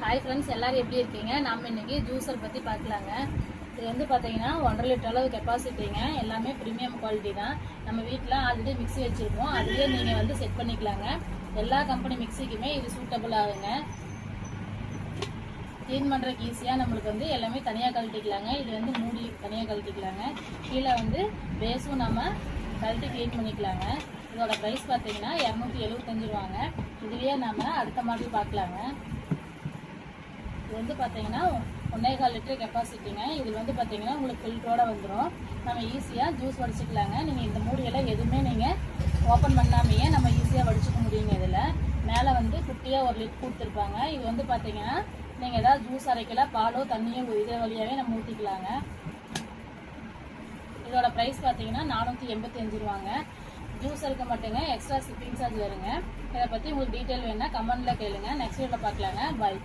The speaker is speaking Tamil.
ஹாய் ஃப்ரெண்ட்ஸ், எல்லாரும் எப்படி இருக்கீங்க? நம்ம இன்னைக்கு ஜூஸர் பற்றி பார்க்கலாங்க. இது வந்து பார்த்தீங்கன்னா 1.5 லிட்டர் அளவு கெப்பாசிட்டிங்க. எல்லாமே ப்ரீமியம் குவாலிட்டி தான். நம்ம வீட்டில் ஆல்ரெடி மிக்ஸி வச்சுருக்கோம், அதுலேயே நீங்கள் வந்து செட் பண்ணிக்கலாங்க. எல்லா கம்பெனி மிக்ஸிக்குமே இது சூட்டபிள் ஆகுங்க. க்ளீன் பண்ணுறதுக்கு ஈஸியாக நம்மளுக்கு வந்து எல்லாமே தனியாக கழட்டிக்கலாங்க. இது வந்து மூடி தனியாக கழட்டிக்கலாங்க. கீழே வந்து பேஸும் நம்ம கழட்டி க்ளீன் பண்ணிக்கலாங்க. இதோட ப்ரைஸ் பார்த்தீங்கன்னா 275 ரூபாங்க. இதுலேயே நம்ம அடுத்த மாடல் பார்க்கலாங்க. இது வந்து பார்த்தீங்கன்னா 1.25 லிட்டர் கெப்பாசிட்டிங்க. இதில் வந்து பார்த்தீங்கன்னா உங்களுக்கு ஃபில்டரோட வந்துடும். நம்ம ஈஸியாக ஜூஸ் வடிச்சிக்கலாங்க. நீங்கள் இந்த மூடியெல்லாம் எதுவுமே நீங்கள் ஓப்பன் பண்ணாமையே நம்ம ஈஸியாக வடிச்சிக்க முடியுங்க. இதில் மேலே வந்து குட்டியாக ஒரு லிட் கொடுத்துருப்பாங்க. இது வந்து பார்த்தீங்கன்னா நீங்கள் ஏதாவது ஜூஸ் அரைக்கலாம், பாலோ தண்ணியோ இதே வழியாகவே நம்ம ஊற்றிக்கலாங்க. இதோட ப்ரைஸ் பார்த்தீங்கன்னா 485 ரூபாங்க. ஜூஸ் இருக்க மாட்டேங்க, எக்ஸ்ட்ரா ஷிப்பிங் சார்ஜ் வருங்க. இதை பற்றி உங்களுக்கு டீட்டெயில் வேணுன்னா கமெண்ட்டில் கேளுங்க. நெக்ஸ்ட் வீடியோவில் பார்க்கலாங்க. பாய்.